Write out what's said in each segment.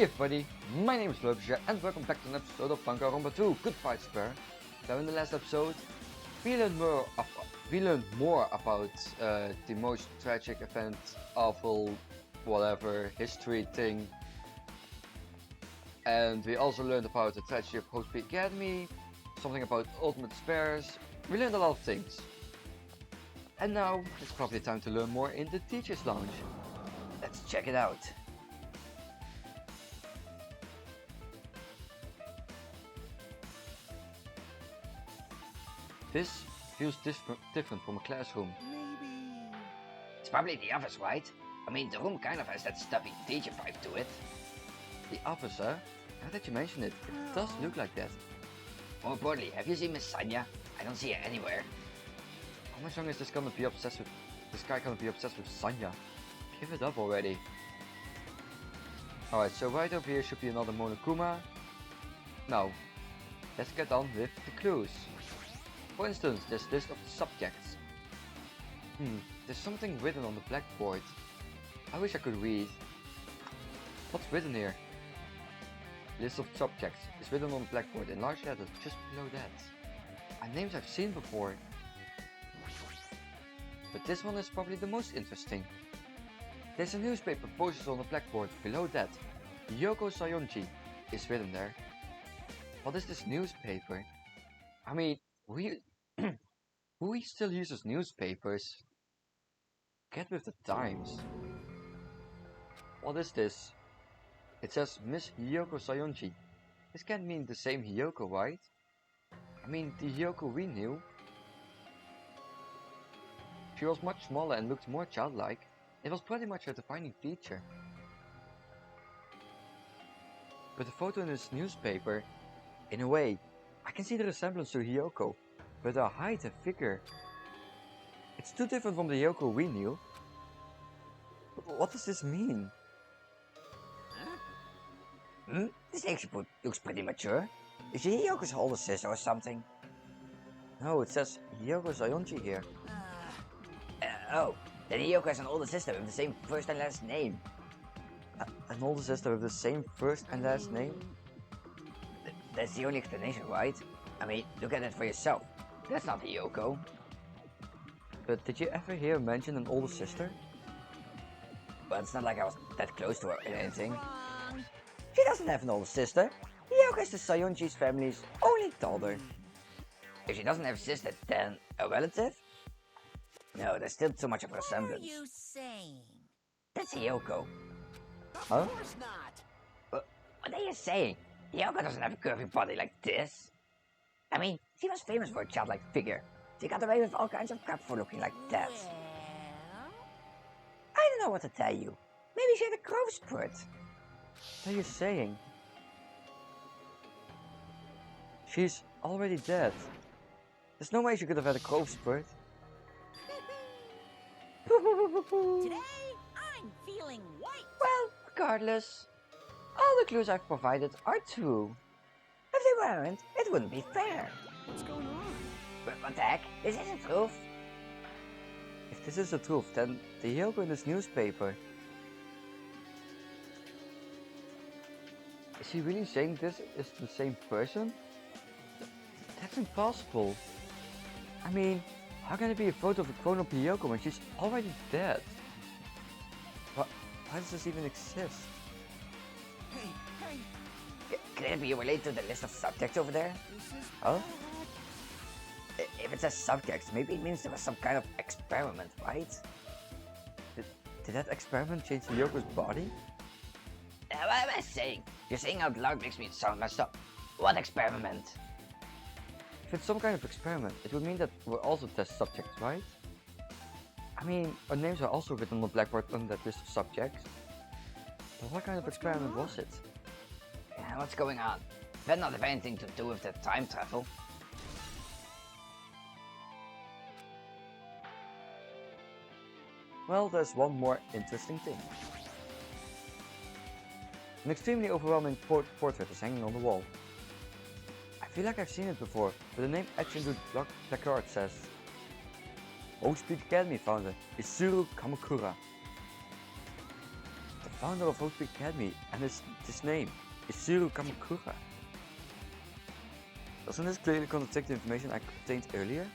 Hey everybody, my name is Lubja and welcome back to an episode of Danganronpa 2, Goodbye Spare. Now in the last episode, we learned more about the most tragic event, awful, whatever, history thing. And we also learned about the tragedy of Host Peak Academy, something about Ultimate Spares. We learned a lot of things. And now, it's probably time to learn more in the Teacher's Lounge. Let's check it out. This feels different from a classroom. Maybe. It's probably the office, right? I mean, the room kind of has that stuffy teacher vibe to it. The office, huh? Now that you mention it, it does look like that. More broadly, have you seen Miss Sanya? I don't see her anywhere. How much longer is this guy gonna be obsessed with Sanya? Give it up already. Alright, so right over here should be another Monokuma. Now, let's get on with the clues. For instance, this list of subjects. There's something written on the blackboard. I wish I could read. What's written here? List of subjects is written on the blackboard in large letters just below that. And names I've seen before. But this one is probably the most interesting. There's a newspaper posted on the blackboard below that. Yoko Sayonji is written there. What is this newspaper? I mean, who still uses newspapers? Get with the times. What is this? It says Miss Hiyoko Sayonji. This can't mean the same Hiyoko, right? I mean, the Hiyoko we knew. She was much smaller and looked more childlike. It was pretty much her defining feature. But the photo in this newspaper, in a way, I can see the resemblance to Hiyoko, but her height and figure. It's too different from the Hiyoko we knew. What does this mean? This actually looks pretty mature. Is she Hyoko's older sister or something? No, it says Hiyoko Sayonji here. Oh, then Hyoko has an older sister with the same first and last name. An older sister with the same first and last name? That's the only explanation, right? I mean, look at it for yourself. That's not Hyoko. But did you ever hear her mention an older sister? But it's not like I was that close to her or anything. She doesn't have an older sister. Hyoko is the Sayonji's family's only daughter. If she doesn't have a sister, then a relative? No, there's still too much of a resemblance. What are you saying? That's Hyoko. Huh? Of course not. What are you saying? Hyoko doesn't have a curvy body like this. I mean, she was famous for a childlike figure. She got away with all kinds of crap for looking like that. Well, I don't know what to tell you. Maybe she had a growth spurt. What are you saying? She's already dead. There's no way she could have had a growth spurt. today I'm feeling white. Well, regardless, all the clues I've provided are true. If they weren't, it wouldn't be fair. What's going on? But what the heck? This isn't truth. If this is the truth, then the Hiyoko in this newspaper. Is she really saying this is the same person? That's impossible. I mean, how can it be a photo of a grown-up Hiyoko when she's already dead? Why does this even exist? Hey, Can it be related to the list of subjects over there? this is Huh? If it says subjects, maybe it means there was some kind of experiment, right? Did that experiment change Hiyoko's body? What am I saying? You're saying out loud makes me sound messed up. What experiment? If it's some kind of experiment, it would mean that we're also test subjects, right? I mean, our names are also written on the blackboard on that list of subjects. But what kind of experiment was it? Yeah, what's going on? Better not have anything to do with the time travel. Well, there's one more interesting thing. An extremely overwhelming portrait is hanging on the wall. I feel like I've seen it before, but the name etched into the placard says Host Peak Academy founder Isuru Kamakura. The founder of Hope Academy, and his name is Shiro Kamakura. Doesn't this clearly contradict the information I obtained earlier?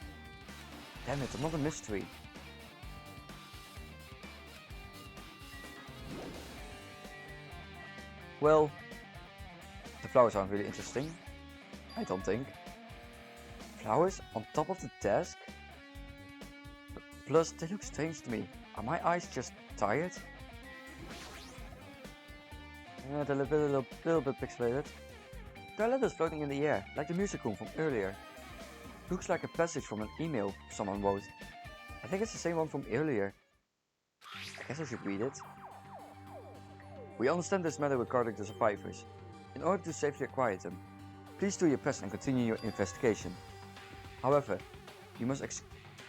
Damn it, another mystery. Well, the flowers aren't really interesting. I don't think. Flowers on top of the desk? Plus, they look strange to me. Are my eyes just tired? Yeah, they're a little bit pixelated. There are letters floating in the air, like the music room from earlier. Looks like a passage from an email someone wrote. I think it's the same one from earlier. I guess I should read it. We understand this matter regarding the survivors. In order to safely quiet them, please do your best and continue your investigation. However, you must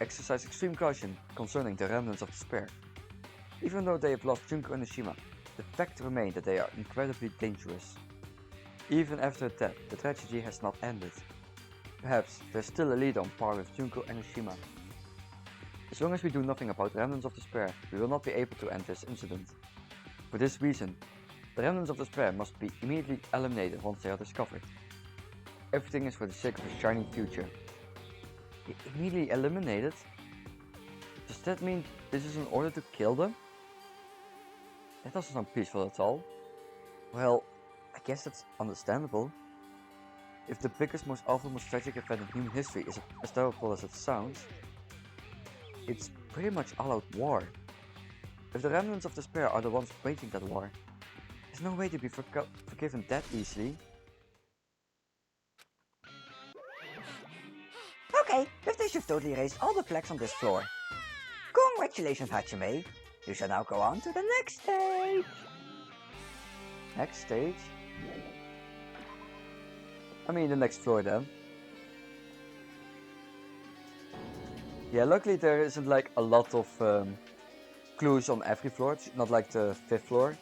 exercise extreme caution concerning the remnants of despair. Even though they have lost Junko and Nishima, the fact remains that they are incredibly dangerous. Even after death, the tragedy has not ended. Perhaps there's still a lead on par with Junko and Nishima. As long as we do nothing about the remnants of despair, we will not be able to end this incident. For this reason, the remnants of despair must be immediately eliminated once they are discovered. Everything is for the sake of a shining future. Immediately eliminated? Does that mean this is in order to kill them? That doesn't sound peaceful at all. Well, I guess that's understandable. If the biggest, most awful, most tragic event in human history is as terrible as it sounds, it's pretty much all-out war. If the remnants of despair are the ones waging that war, there's no way to be forgiven that easily. Okay, with this you've totally erased all the flags on this floor. Congratulations, Hachime. You shall now go on to the next stage. Next stage? I mean the next floor then. Yeah, luckily there isn't like a lot of clues on every floor. It's not like the 5th floor.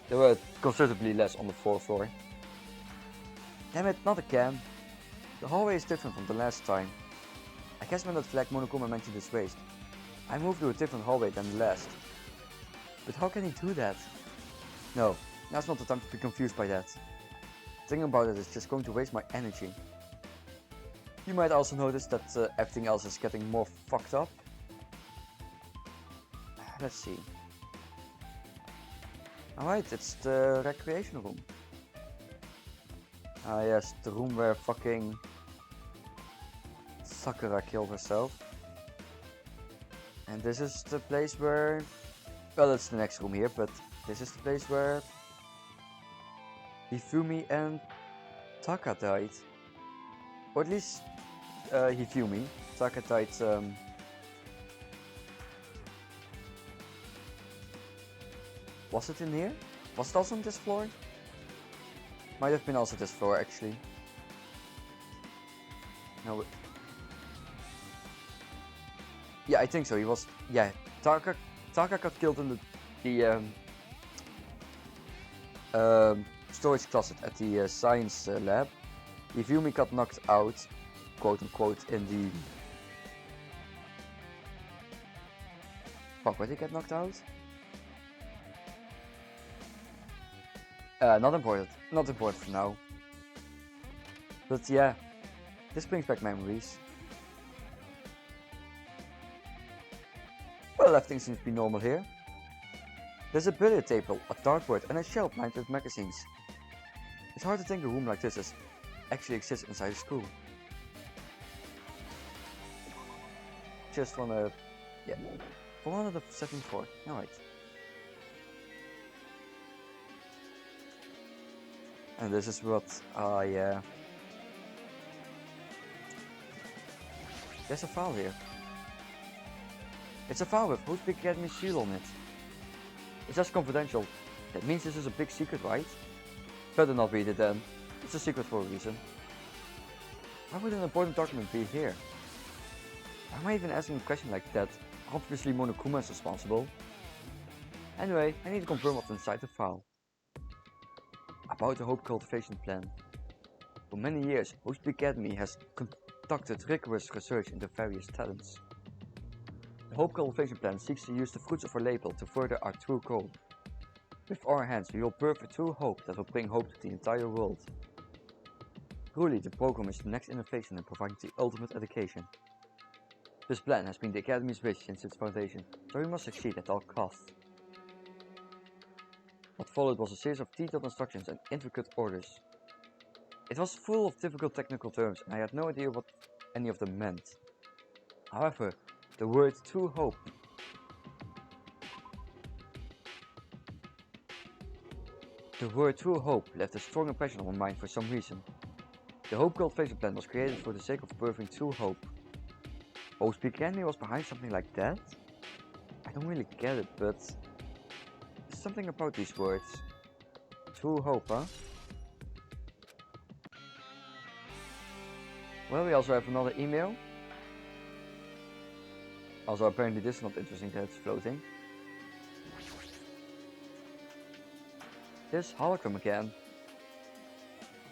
There were considerably less on the 4th floor. Damn it, not again. The hallway is different from the last time. I guess when that flag Monokuma mentioned is raised, I moved to a different hallway than the last. But how can he do that? No, now's not the time to be confused by that. Thinking about it is just going to waste my energy. You might also notice that everything else is getting more fucked up. Let's see. Alright, it's the recreation room. Ah yes, the room where fucking Sakura killed herself. And this is the place where... Well, it's the next room here, but this is the place where Hifumi and Taka died. Or at least Hifumi. Taka died was it in here? Was it also on this floor? Might have been also this floor actually. No. Yeah, I think so. He was. Yeah, Taka got killed in the storage closet at the science lab. Hifumi got knocked out, quote unquote, in the. Fuck, where did he get knocked out? Not important. Not important for now. But yeah, this brings back memories. Well, everything seems to be normal here. There's a billiard table, a dartboard, and a shelf lined with magazines. It's hard to think a room like this actually exists inside a school. Just wanna... yeah. 474. Alright. And this is what yeah. There's a file here. It's a file with Hope Academy seal on it. It says confidential. That means this is a big secret, right? Better not read it then. It's a secret for a reason. Why would an important document be here? Why am I even asking a question like that? Obviously Monokuma is responsible. Anyway, I need to confirm what's inside the file. About the Hope Cultivation Plan. For many years, Hope Academy has conducted rigorous research into various talents. The Hope Cultivation Plan seeks to use the fruits of our label to further our true goal. With our hands, we will birth a true hope that will bring hope to the entire world. Truly, the program is the next innovation in providing the ultimate education. This plan has been the Academy's wish since its foundation, so we must succeed at all costs. What followed was a series of detailed instructions and intricate orders. It was full of difficult technical terms, and I had no idea what any of them meant. However, the word true hope left a strong impression on my mind for some reason. The Hope Cultivation Plan was created for the sake of birthing true hope. Oh, Speak Academy was behind something like that? I don't really get it, but there's something about these words. True hope, huh? Well, we also have another email. Also, apparently this is not interesting that it's floating. This hologram again.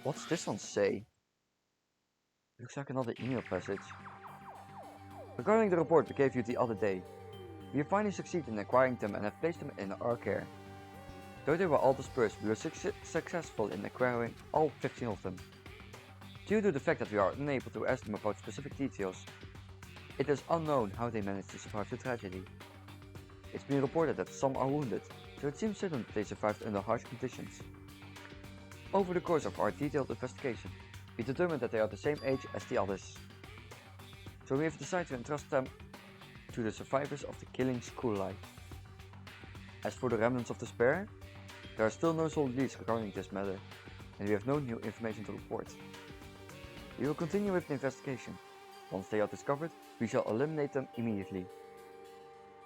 What's this one say? Looks like another email passage. Regarding the report we gave you the other day, we have finally succeeded in acquiring them and have placed them in our care. Though they were all dispersed, we were successful in acquiring all 15 of them. Due to the fact that we are unable to ask them about specific details, it is unknown how they managed to survive the tragedy. It's been reported that some are wounded, so it seems certain that they survived under harsh conditions. Over the course of our detailed investigation, we determined that they are the same age as the others. So we have decided to entrust them to the survivors of the killing school life. As for the remnants of despair, there are still no solid leads regarding this matter, and we have no new information to report. We will continue with the investigation. Once they are discovered, we shall eliminate them immediately.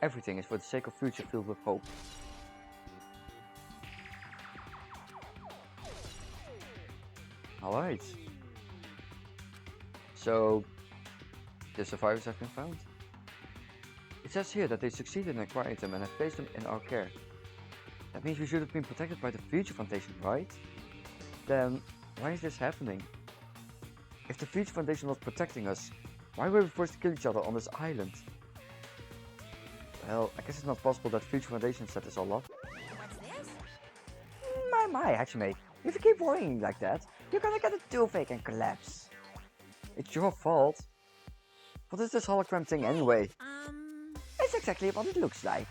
Everything is for the sake of future filled with hope. Alright. So, the survivors have been found. It says here that they succeeded in acquiring them and have placed them in our care. That means we should have been protected by the Future Foundation, right? Then, why is this happening? If the Future Foundation was protecting us, why were we forced to kill each other on this island? Well, I guess it's not possible that Future Foundation set this all up. What's this? My, Hachime, if you keep worrying like that, you're gonna get a toothache and collapse. It's your fault. What is this hologram thing anyway? It's exactly what it looks like.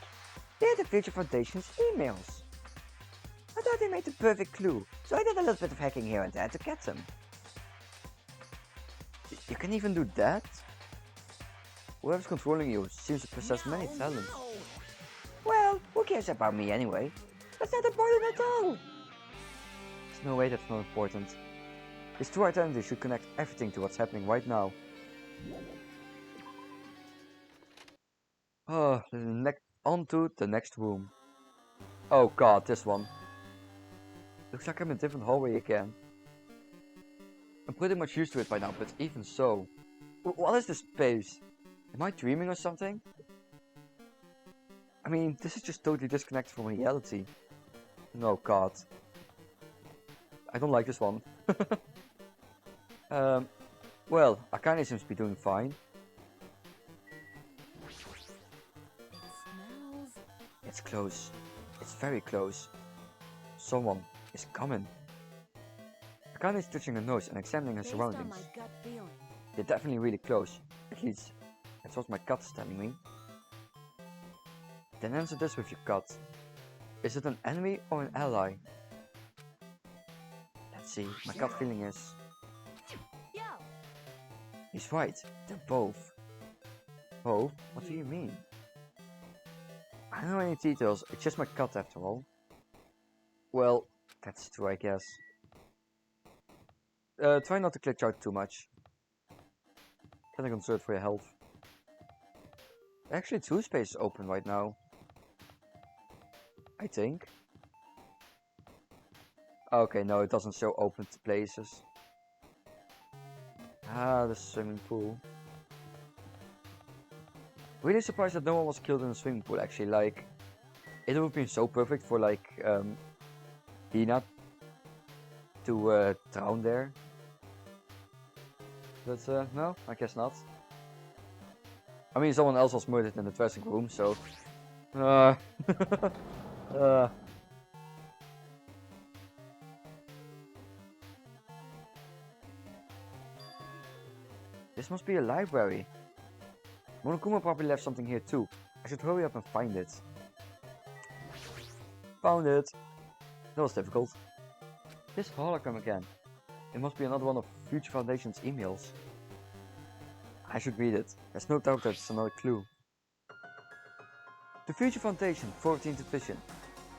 They're the Future Foundation's emails. I thought they made the perfect clue, so I did a little bit of hacking here and there to get them. You can even do that? Whoever's controlling you seems to possess many talents. No. Well, who cares about me anyway? That's not important at all. There's no way that's not important. His true identity should connect everything to what's happening right now. On to the next room. Oh god, this one. Looks like I'm in a different hallway again. I'm pretty much used to it by now, but even so. What is this space? Am I dreaming or something? I mean, this is just totally disconnected from reality. No god. I don't like this one. Well, Akane seems to be doing fine. Smells. It's close. It's very close. Someone is coming. Akane is touching her nose and examining her Based on surroundings. my gut feeling. They're definitely really close. At least, that's what my gut is telling me. Then answer this with your gut. Is it an enemy or an ally? Let's see, my gut feeling is... Yo. He's right, they're both. Both? What do you mean? I don't know any details, it's just my gut after all. Well, that's true I guess. Try not to glitch out too much. Getting concerned for your health. Actually, 2 spaces open right now. I think. Okay, no, it doesn't show open places. Ah, the swimming pool. Really surprised that no one was killed in the swimming pool actually, like... It would have been so perfect for like, Hina to drown there. But no, I guess not. I mean, someone else was murdered in the dressing room, so... This must be a library. Monokuma probably left something here too. I should hurry up and find it. Found it! That was difficult. This hologram again. It must be another one of Future Foundation's emails. I should read it. There's no doubt that it's another clue. The Future Foundation, 14th Division.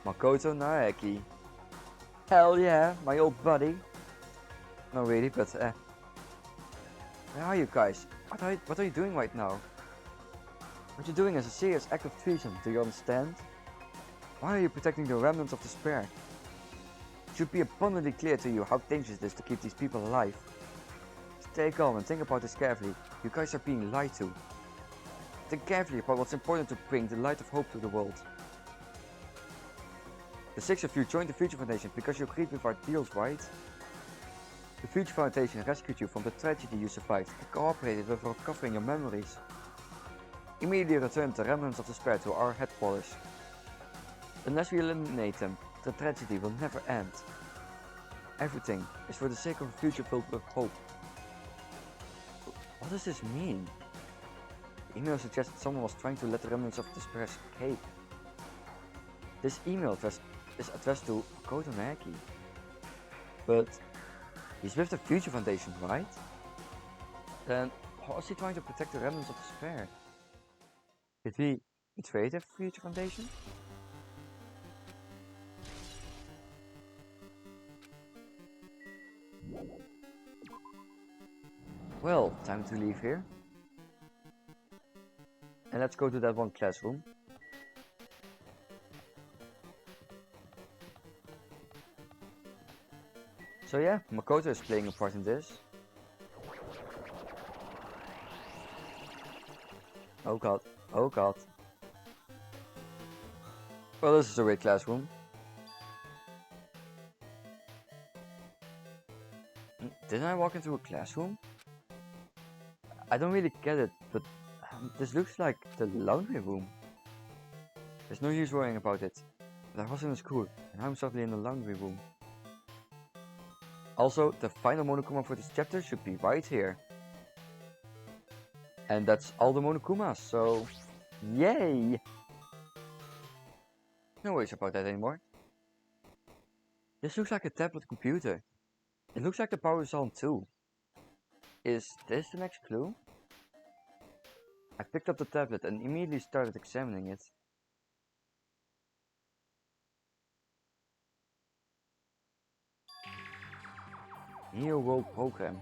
Makoto Naeki. Hell yeah, my old buddy. No really, but where are you guys? What are you doing right now? What you're doing is a serious act of treason, do you understand? Why are you protecting the remnants of despair? It should be abundantly clear to you how dangerous it is to keep these people alive. Stay calm and think about this carefully. You guys are being lied to. Think carefully about what's important to bring the light of hope to the world. The 6 of you joined the Future Foundation because you agreed with our deals, right? The Future Foundation rescued you from the tragedy you survived and cooperated with recovering your memories. Immediately return the remnants of despair to our headquarters. Unless we eliminate them, the tragedy will never end. Everything is for the sake of a future filled with hope. What does this mean? The email suggests someone was trying to let the remnants of despair escape. This email address is addressed to Makoto Naeki. But he's with the Future Foundation, right? Then how is he trying to protect the remnants of despair? Did we betray the Future Foundation? Well, time to leave here. And let's go to that one classroom. So yeah, Makoto is playing a part in this. Oh god, oh god. Well, this is a great classroom. Didn't I walk into a classroom? I don't really get it, but this looks like the laundry room. There's no use worrying about it. But I was in a school, and I'm suddenly in the laundry room. Also, the final Monokuma for this chapter should be right here. And that's all the Monokumas, so yay! No worries about that anymore. This looks like a tablet computer. It looks like the power is on too. Is this the next clue? I picked up the tablet and immediately started examining it. Neo World Program.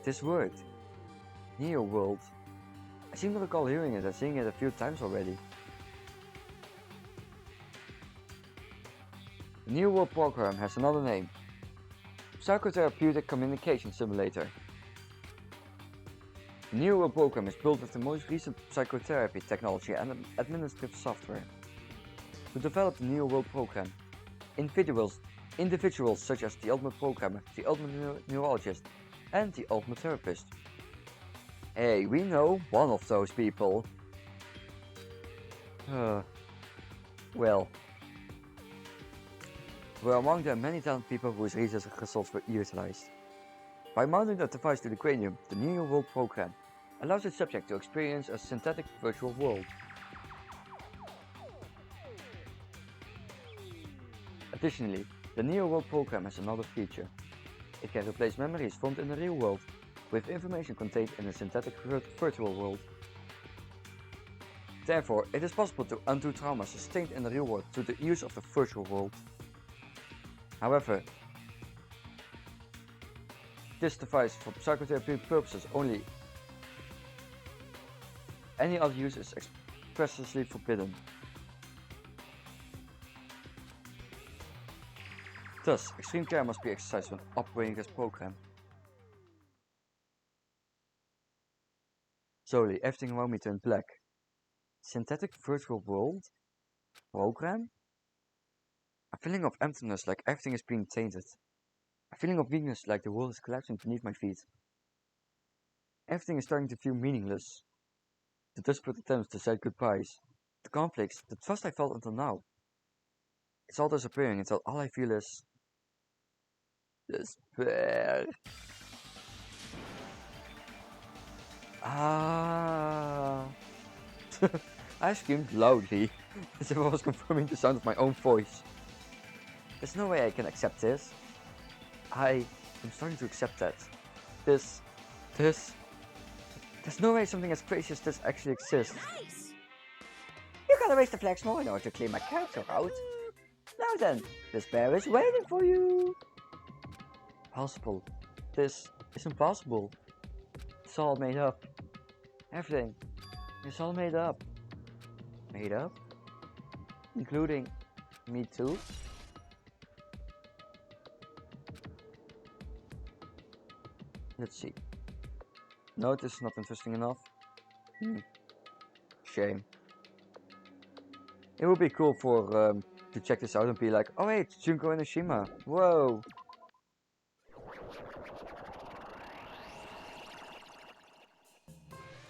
This word. Neo World. I seem to recall hearing it and seeing it a few times already. The Neo World Program has another name. Psychotherapeutic Communication Simulator. The Neo World Program is built with the most recent psychotherapy technology and administrative software. To develop the Neo World Program, individuals such as the Ultimate Programmer, the Ultimate Neurologist, and the Ultimate Therapist. Hey, we know one of those people. Well, we're among the many talented people whose research results were utilized. By mounting that device to the cranium, the Neo World Program allows its subject to experience a synthetic virtual world. Additionally, the Neo World Program has another feature. It can replace memories formed in the real world with information contained in a synthetic virtual world. Therefore, it is possible to undo trauma sustained in the real world through the use of the virtual world. However, this device for psychotherapy purposes only. Any other use is expressly forbidden. Thus, extreme care must be exercised when operating this program. Slowly, everything around me turned black. Synthetic virtual world? Program? A feeling of emptiness, like everything is being tainted. A feeling of weakness, like the world is collapsing beneath my feet. Everything is starting to feel meaningless. The desperate attempts to say goodbyes. The conflicts, the trust I felt until now. It's all disappearing until all I feel is despair. Ah. I screamed loudly, as if I was confirming the sound of my own voice. There's no way I can accept this. I am starting to accept that. This... There's no way something as crazy as this actually exists. Nice. You gotta raise the flags more in order to clean my character out. Now then, this bear is waiting for you. Possible. This is impossible. It's all made up. Everything. It's all made up. Made up? Including me too? Let's see. No, this is not interesting enough. Shame. It would be cool for to check this out and be like, oh wait, it's Junko and Oshima. Whoa.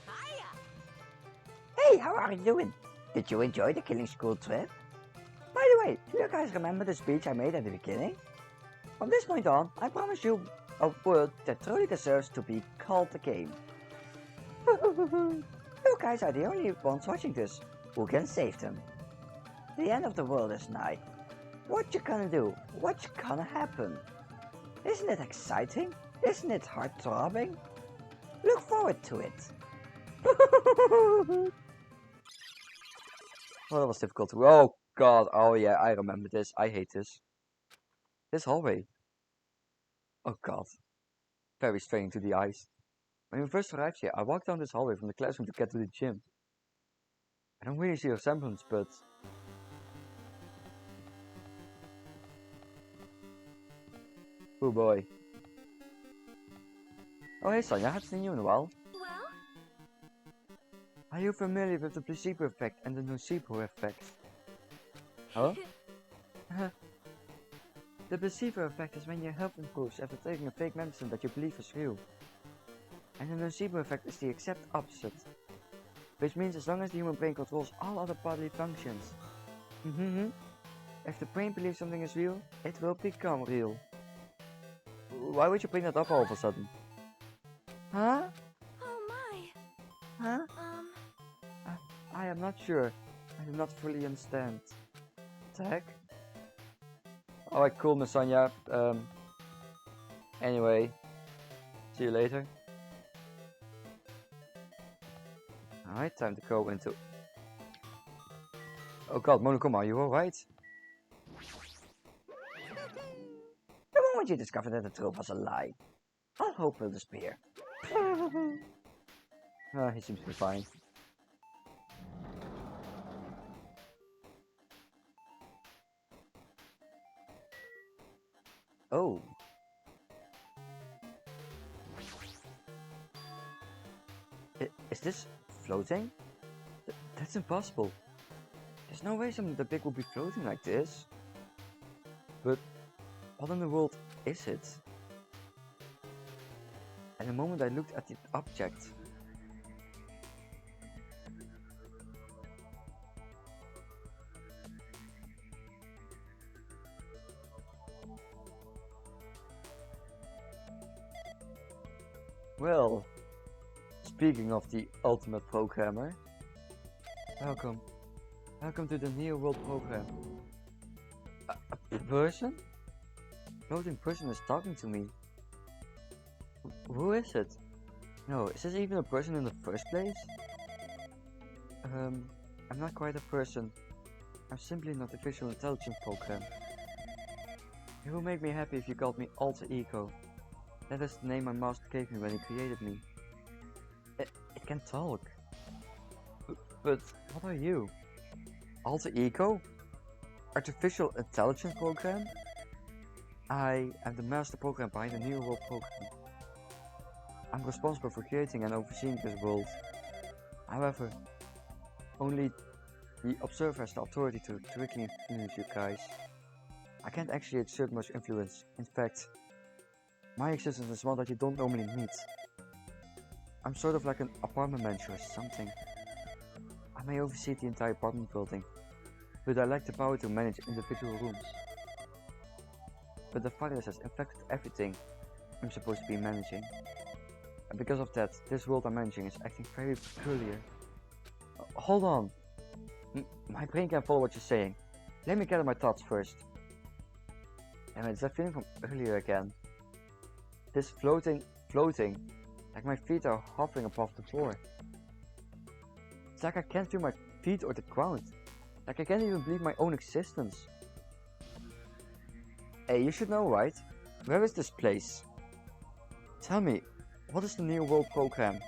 Hiya. Hey, how are you doing? Did you enjoy the Killing School trip? By the way, do you guys remember the speech I made at the beginning? From this point on, I promise you a world that truly deserves to be called a game. You guys are the only ones watching this who can save them. The end of the world is nigh. What you gonna do? What's gonna happen? Isn't it exciting? Isn't it heart-throbbing? Look forward to it. Oh, that was difficult. Oh god, oh yeah, I remember this. I hate this. This hallway. Oh god. Very straining to the eyes. When we first arrived here, I walked down this hallway from the classroom to get to the gym. I don't really see a resemblance, but... Oh boy. Oh hey Sonia, I haven't seen you in a while. Well, Are you familiar with the placebo effect and the nocebo effect? Huh? The placebo effect is when your health improves after taking a fake medicine that you believe is real. And the nocebo effect is the exact opposite. Which means as long as the human brain controls all other bodily functions. If the brain believes something is real, it will become real. Why would you bring that up all of a sudden? Huh? oh my. Huh? I am not sure. I do not fully understand. What the heck? Alright, cool, Miss Sonia. Anyway. See you later. Alright, time to go into... Oh god, Monokuma, are you alright? The moment you discover that the truth was a lie, all hope will disappear. He seems to be fine. Oh. Is this floating? That's impossible. There's no way something that big would be floating like this. But what in the world is it? At the moment I looked at the object. Well, speaking of the ultimate programmer, welcome to the Neo World program. A person? Floating person is talking to me. Who is it? No, is this even a person in the first place? I'm not quite a person. I'm simply an artificial intelligence program. It will make me happy if you called me Alter Ego. That is the name my master gave me when he created me. It can talk. But what are you? Alter Ego? Artificial Intelligence Program? I am the master program behind the New World program. I'm responsible for creating and overseeing this world. However, only the observer has the authority to directly influence you guys. I can't actually exert much influence. In fact, my existence is one that you don't normally meet. I'm sort of like an apartment manager or something. I may oversee the entire apartment building, but I lack the power to manage individual rooms. But the virus has infected everything I'm supposed to be managing. and because of that, this world I'm managing is acting very peculiar. Hold on. My brain can't follow what you're saying. Let me gather my thoughts first. And it's that feeling from earlier again. This floating, like my feet are hovering above the floor. It's like I can't feel my feet or the ground. Like I can't even believe my own existence. Hey, you should know, right? Where is this place? Tell me, what is the New World Program?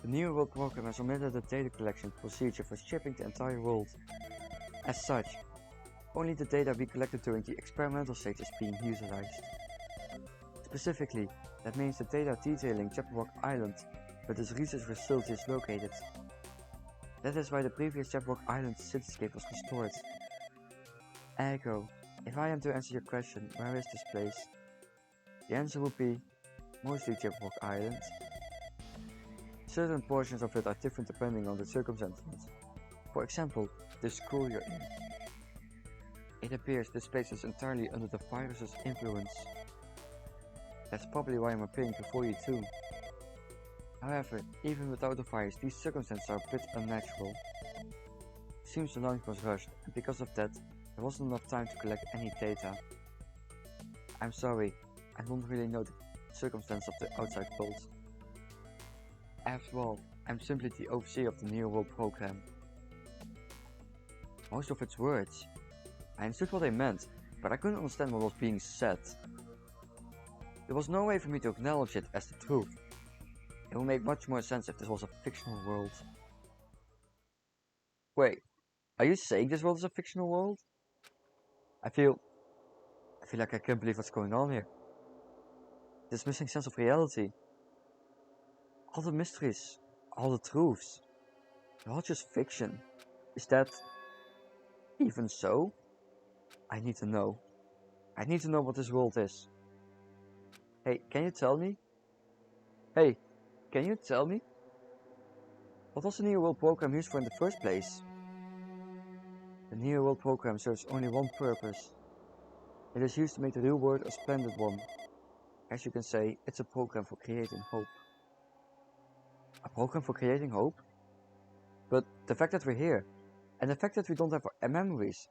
The New World Program has omitted the data collection procedure for shipping the entire world. As such, only the data we collected during the experimental stage is being utilized. Specifically, that means the data detailing Jabberwock Island, where this research facility is located. That is why the previous Jabberwock Island cityscape was restored. Ergo, if I am to answer your question, where is this place? The answer would be, mostly Jabberwock Island. Certain portions of it are different depending on the circumstances. For example, the school you're in. It appears this place is entirely under the virus's influence. That's probably why I'm appearing before you too. However, even without the virus, these circumstances are a bit unnatural. Seems the launch was rushed, and because of that, there wasn't enough time to collect any data. I'm sorry, I don't really know the circumstance of the outside world. After all, I'm simply the overseer of the New World Program. Most of its words. I understood what they meant, but I couldn't understand what was being said. There was no way for me to acknowledge it as the truth. It would make much more sense if this was a fictional world. Wait, are you saying this world is a fictional world? I feel like I can't believe what's going on here. This missing sense of reality. All the mysteries, all the truths, they're all just fiction. Is that even so? I need to know. I need to know what this world is. Hey, can you tell me? Hey, can you tell me? What was the New World Program used for in the first place? The New World Program serves only one purpose. It is used to make the real world a splendid one. As you can say, it's a program for creating hope. A program for creating hope? But the fact that we're here, and the fact that we don't have our memories,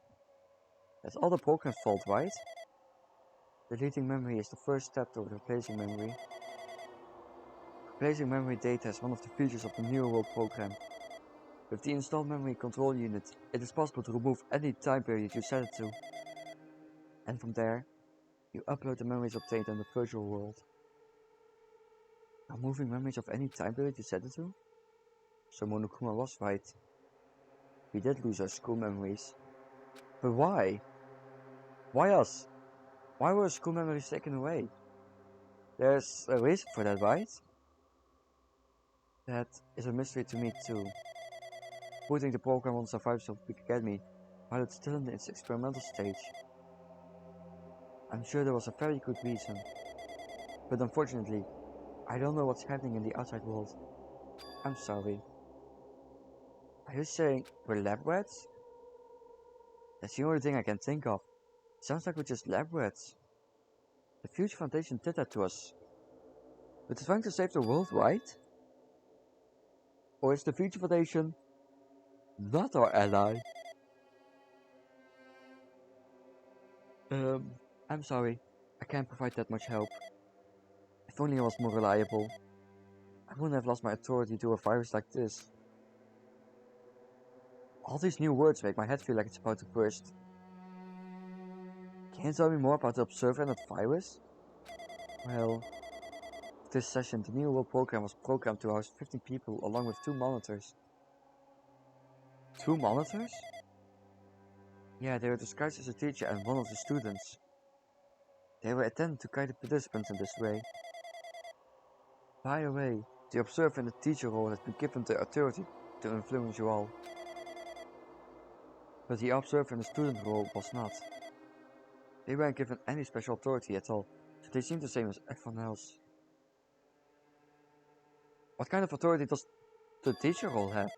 that's all the program's fault, right? Deleting memory is the first step toward replacing memory. Replacing memory data is one of the features of the New World Program. With the installed memory control unit, it is possible to remove any time period you set it to. And from there, you upload the memories obtained in the virtual world. Removing memories of any time period you set it to? So Monokuma was right. We did lose our school memories. But why? Why us? Why were school memories taken away? There's a reason for that, right? That is a mystery to me too. Putting the program on survivors of Big Academy while it's still in its experimental stage. I'm sure there was a very good reason. But unfortunately, I don't know what's happening in the outside world. I'm sorry. Are you saying we're lab rats? That's the only thing I can think of. Sounds like we're just lab rats. The Future Foundation did that to us. But they're trying to save the world, right? Or is the Future Foundation not our ally? I'm sorry. I can't provide that much help. If only I was more reliable. I wouldn't have lost my authority to a virus like this. All these new words make my head feel like it's about to burst. Can you tell me more about the Observer and that virus? Well, for this session, the New World Program was programmed to house 15 people along with 2 monitors. 2 monitors? Yeah, they were disguised as a teacher and one of the students. They were intended to guide the participants in this way. By the way, the Observer and the teacher role has been given the authority to influence you all. But the Observer and the student role was not. They weren't given any special authority at all, so they seemed the same as everyone else. What kind of authority does the teacher role have?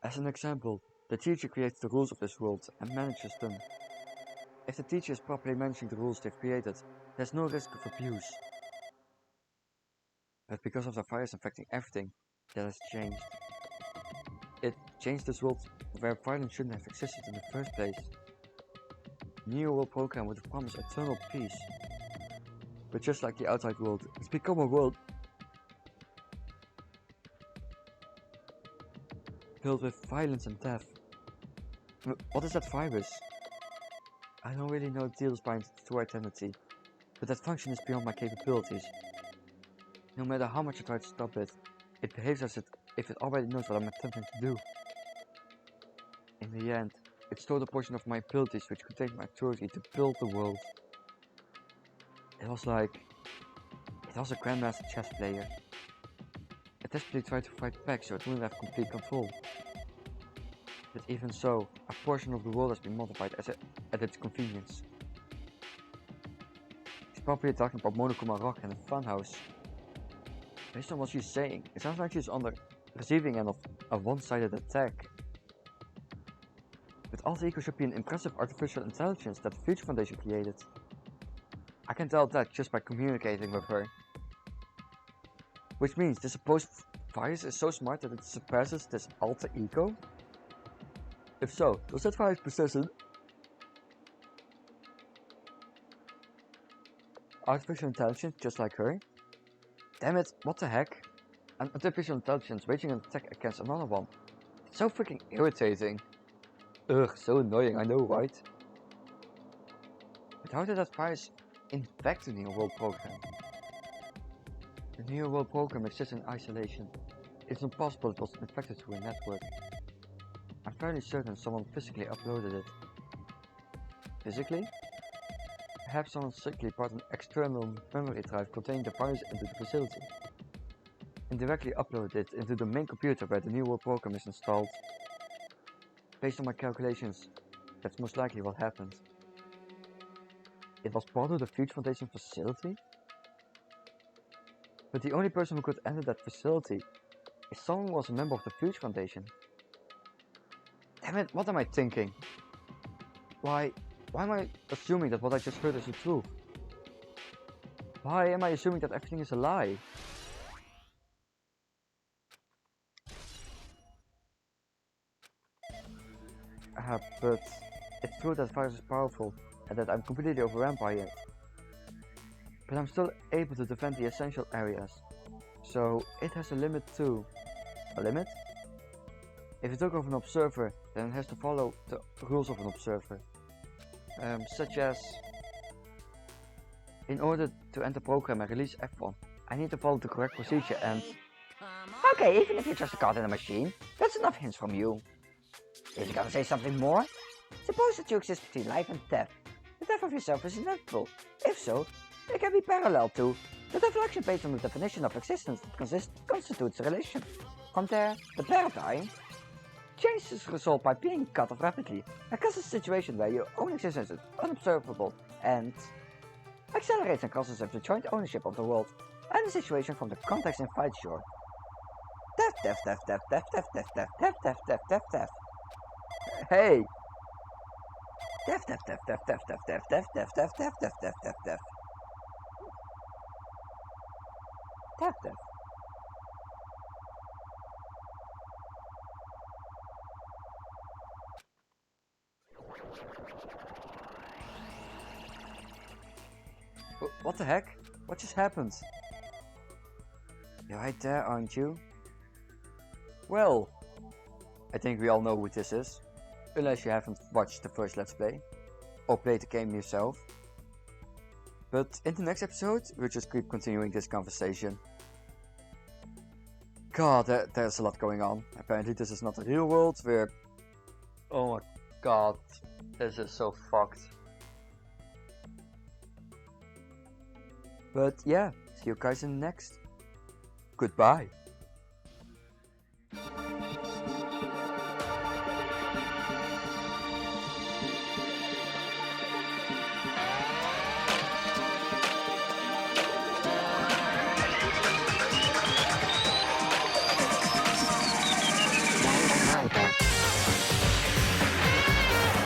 As an example, the teacher creates the rules of this world and manages them. If the teacher is properly managing the rules they've created, there's no risk of abuse. But because of the virus infecting everything, that has changed. It changed this world where violence shouldn't have existed in the first place. New world program would have promised eternal peace. But just like the outside world, it's become a world filled with violence and death. What is that virus? I don't really know the details behind its true identity, but that function is beyond my capabilities. No matter how much I try to stop it, it behaves as if it already knows what I'm attempting to do. In the end, it stole a portion of my abilities which contained my authority to build the world. It was a grandmaster chess player. It desperately tried to fight back so it wouldn't have complete control. But even so, a portion of the world has been modified at its convenience. She's probably talking about Monokuma Rock and the funhouse. Based on what she's saying, it sounds like she's on the receiving end of a one-sided attack. But Alter Ego should be an impressive artificial intelligence that the Future Foundation created. I can tell that just by communicating with her. Which means the supposed virus is so smart that it surpasses this Alter Ego? If so, does that virus possess an artificial intelligence just like her? Damn it, what the heck? An artificial intelligence waging an attack against another one. It's so freaking irritating. Ugh, so annoying, I know, right? But how did that virus infect the New World program? The New World program exists in isolation. It's impossible it was infected through a network. I'm fairly certain someone physically uploaded it. Physically? Perhaps someone secretly brought an external memory drive containing the virus into the facility and directly uploaded it into the main computer where the New World program is installed. Based on my calculations, that's most likely what happened. It was part of the Future Foundation facility? But the only person who could enter that facility is someone who was a member of the Future Foundation. Damn it, what am I thinking? Why am I assuming that what I just heard is the truth? Why am I assuming that everything is a lie? But it's true that virus is powerful and that I'm completely overrun by it. But I'm still able to defend the essential areas. So it has a limit too. A limit? If you talk of an observer, then it has to follow the rules of an observer. Such as, in order to enter program and release F1, I need to follow the correct procedure and... Okay, even if you're just a card in a machine, that's enough hints from you. Is you gonna say something more? Suppose that you exist between life and death. The death of yourself is inevitable. If so, it can be parallel to the deflection based on the definition of existence that constitutes a relation. From there, the paradigm change is resolved by being cut off rapidly, and causes a situation where your own existence is unobservable and accelerates and causes of the joint ownership of the world and the situation from the context invites your death. Hey! Death. What the heck? What just happened? You're right there, aren't you? Well, I think we all know who this is. Unless you haven't watched the first Let's Play. Or played the game yourself. But in the next episode, we'll just keep continuing this conversation. God, there's a lot going on. Apparently this is not the real world where... Oh my god, this is so fucked. But yeah, see you guys in the next. Goodbye.